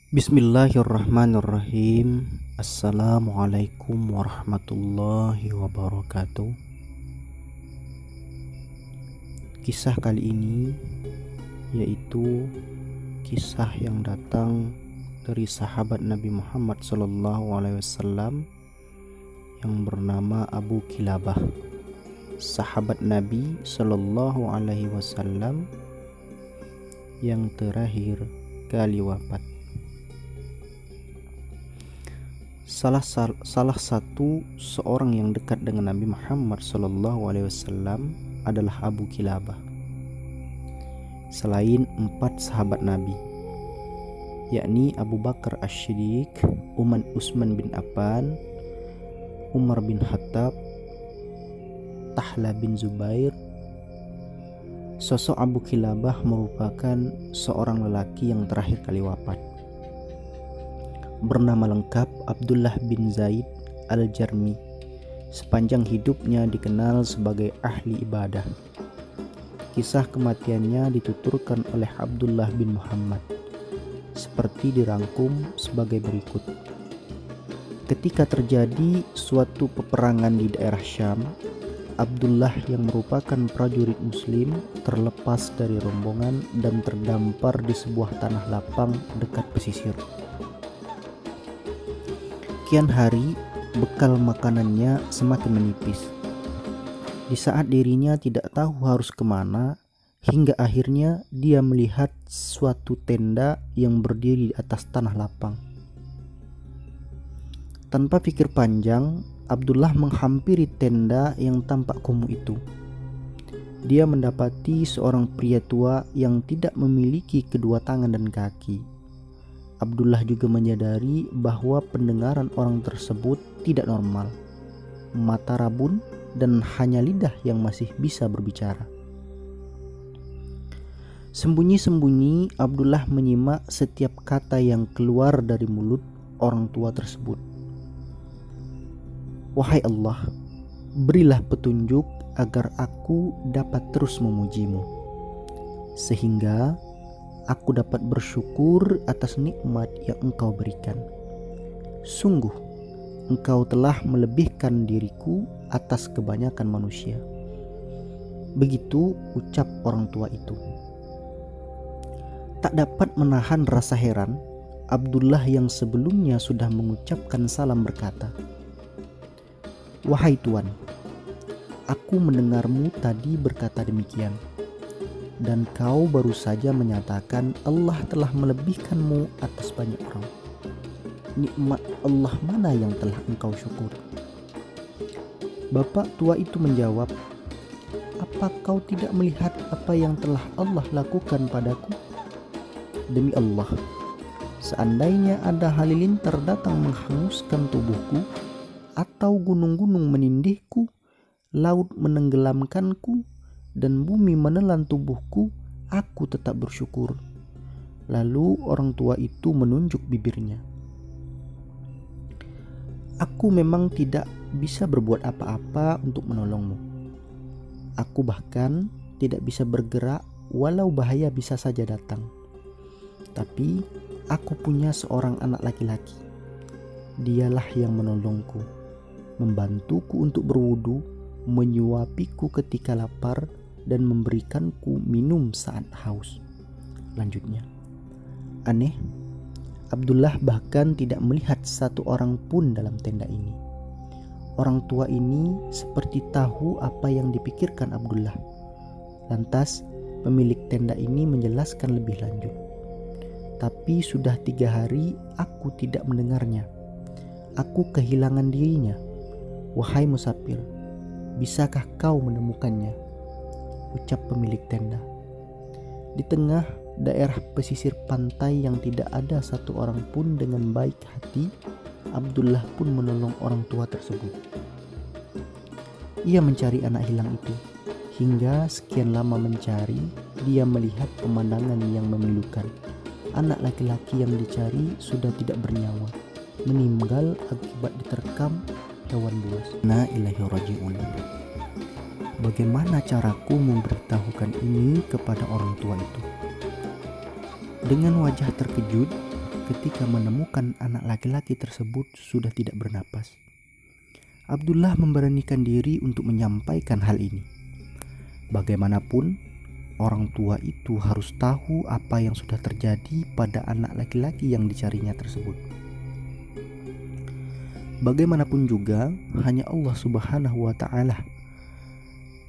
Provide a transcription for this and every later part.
Bismillahirrahmanirrahim. Assalamualaikum warahmatullahi wabarakatuh. Kisah kali ini yaitu kisah yang datang dari sahabat Nabi Muhammad SAW yang bernama Abu Kilabah, sahabat Nabi SAW yang terakhir kali wafat. Salah satu seorang yang dekat dengan Nabi Muhammad SAW adalah Abu Kilabah. Selain 4 sahabat Nabi, yakni Abu Bakar As-Siddiq, Utsman bin Affan, Umar bin Khattab, Talha bin Zubair, sosok Abu Kilabah merupakan seorang lelaki yang terakhir kali wafat. Bernama lengkap Abdullah bin Zaid Al-Jarmi. Sepanjang hidupnya dikenal sebagai ahli ibadah. Kisah kematiannya dituturkan oleh Abdullah bin Muhammad seperti dirangkum sebagai berikut. Ketika terjadi suatu peperangan di daerah Syam, Abdullah yang merupakan prajurit muslim terlepas dari rombongan dan terdampar di sebuah tanah lapang dekat pesisir. Kian hari, bekal makanannya semakin menipis. Di saat dirinya tidak tahu harus kemana, hingga akhirnya dia melihat suatu tenda yang berdiri di atas tanah lapang. Tanpa pikir panjang, Abdullah menghampiri tenda yang tampak kumuh itu. Dia mendapati seorang pria tua yang tidak memiliki kedua tangan dan kaki. Abdullah juga menyadari bahwa pendengaran orang tersebut tidak normal, mata rabun, dan hanya lidah yang masih bisa berbicara. Sembunyi-sembunyi Abdullah menyimak setiap kata yang keluar dari mulut orang tua tersebut. Wahai Allah, berilah petunjuk agar aku dapat terus memujimu, sehingga aku dapat bersyukur atas nikmat yang Engkau berikan. Sungguh, Engkau telah melebihkan diriku atas kebanyakan manusia. Begitu ucap orang tua itu. Tak dapat menahan rasa heran, Abdullah yang sebelumnya sudah mengucapkan salam berkata, "Wahai Tuan, aku mendengarmu tadi berkata demikian. Dan kau baru saja menyatakan Allah telah melebihkanmu atas banyak orang. Nikmat Allah mana yang telah engkau syukuri?" Bapak tua itu menjawab, "Apa kau tidak melihat apa yang telah Allah lakukan padaku? Demi Allah, seandainya ada halilintar datang menghanguskan tubuhku, atau gunung-gunung menindihku, laut menenggelamkanku, dan bumi menelan tubuhku, aku tetap bersyukur." Lalu orang tua itu menunjuk bibirnya. "Aku memang tidak bisa berbuat apa-apa untuk menolongmu. Aku bahkan tidak bisa bergerak walau bahaya bisa saja datang. Tapi aku punya seorang anak laki-laki. Dialah yang menolongku, membantuku untuk berwudu, menyuapiku ketika lapar, dan memberikanku minum saat haus." Lanjutnya, aneh, Abdullah bahkan tidak melihat satu orang pun dalam tenda ini. Orang tua ini seperti tahu apa yang dipikirkan Abdullah. Lantas pemilik tenda ini menjelaskan lebih lanjut, "Tapi sudah 3 hari aku tidak mendengarnya. Aku kehilangan dirinya. Wahai musafir, bisakah kau menemukannya?" ucap pemilik tenda. Di tengah daerah pesisir pantai yang tidak ada satu orang pun dengan baik hati, Abdullah pun menolong orang tua tersebut. Ia mencari anak hilang itu. Hingga sekian lama mencari, dia melihat pemandangan yang memilukan. Anak laki-laki yang dicari sudah tidak bernyawa, meninggal akibat diterkam hewan buas. Inna ilaihi raji'un. Bagaimana caraku memberitahukan ini kepada orang tua itu? Dengan wajah terkejut, ketika menemukan anak laki-laki tersebut sudah tidak bernapas. Abdullah memberanikan diri untuk menyampaikan hal ini. Bagaimanapun, orang tua itu harus tahu apa yang sudah terjadi pada anak laki-laki yang dicarinya tersebut. Bagaimanapun juga, hanya Allah Subhanahu wa Ta'ala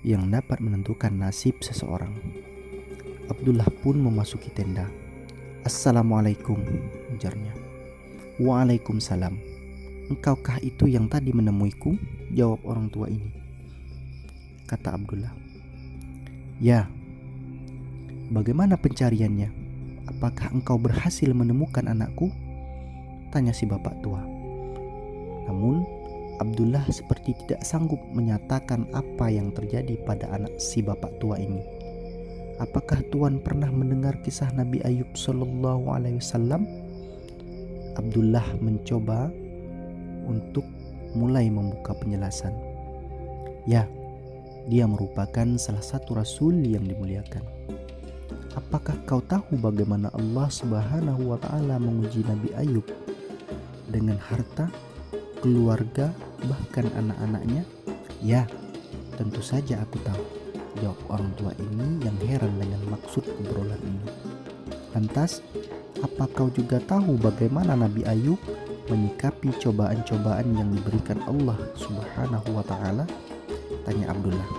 yang dapat menentukan nasib seseorang. Abdullah pun memasuki tenda. "Assalamualaikum," ujarnya. "Waalaikumsalam. Engkaukah itu yang tadi menemuiku?" jawab orang tua ini. Kata Abdullah, "Ya." "Bagaimana pencariannya? Apakah engkau berhasil menemukan anakku?" tanya si bapak tua. Namun Abdullah seperti tidak sanggup menyatakan apa yang terjadi pada anak si bapak tua ini. "Apakah Tuan pernah mendengar kisah Nabi Ayub Sallallahu Alaihi Wasallam?" Abdullah mencoba untuk mulai membuka penjelasan. "Ya, dia merupakan salah satu rasul yang dimuliakan." "Apakah kau tahu bagaimana Allah Subhanahu wa Ta'ala menguji Nabi Ayub dengan harta, keluarga, bahkan anak-anaknya?" "Ya, tentu saja aku tahu," jawab orang tua ini yang heran dengan maksud obrolan ini. "Lantas, apa kau juga tahu bagaimana Nabi Ayub menyikapi cobaan-cobaan yang diberikan Allah Subhanahu wa Ta'ala?" tanya Abdullah.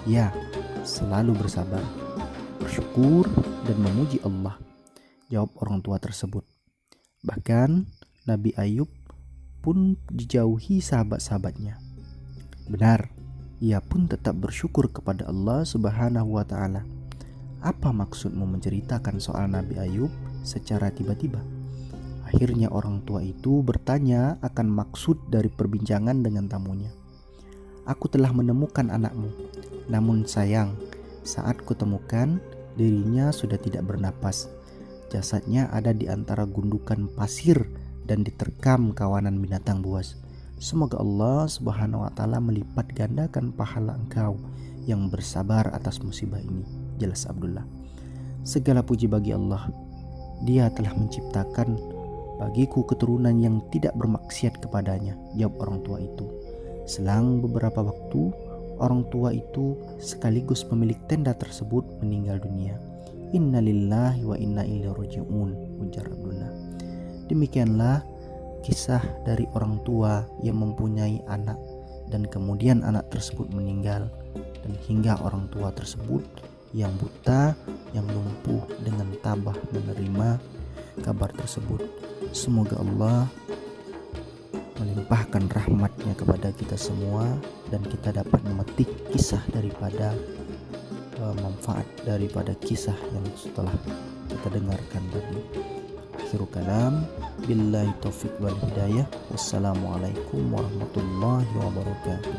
"Ya, selalu bersabar, bersyukur dan memuji Allah," jawab orang tua tersebut. "Bahkan Nabi Ayub pun dijauhi sahabat-sahabatnya. Benar, ia pun tetap bersyukur kepada Allah Subhanahu wa Ta'ala." "Apa maksudmu menceritakan soal Nabi Ayub secara tiba-tiba?" Akhirnya orang tua itu bertanya akan maksud dari perbincangan dengan tamunya. "Aku telah menemukan anakmu, namun sayang, saat kutemukan dirinya sudah tidak bernapas. Jasadnya ada di antara gundukan pasir dan diterkam kawanan binatang buas. Semoga Allah Subhanahu wa Ta'ala melipat gandakan pahala engkau yang bersabar atas musibah ini," jelas Abdullah. "Segala puji bagi Allah. Dia telah menciptakan bagiku keturunan yang tidak bermaksiat kepadanya," jawab orang tua itu. Selang beberapa waktu, orang tua itu sekaligus pemilik tenda tersebut meninggal dunia. "Innalillahi wa inna ilaihi raji'un," ujar Abdullah. Demikianlah kisah dari orang tua yang mempunyai anak dan kemudian anak tersebut meninggal, dan hingga orang tua tersebut yang buta, yang lumpuh dengan tabah menerima kabar tersebut. Semoga Allah melimpahkan rahmatnya kepada kita semua dan kita dapat memetik kisah daripada manfaat daripada kisah yang setelah kita dengarkan tadi. Akhirul kalam, billahi taufiq wal hidayah. Wassalamualaikum warahmatullahi wabarakatuh.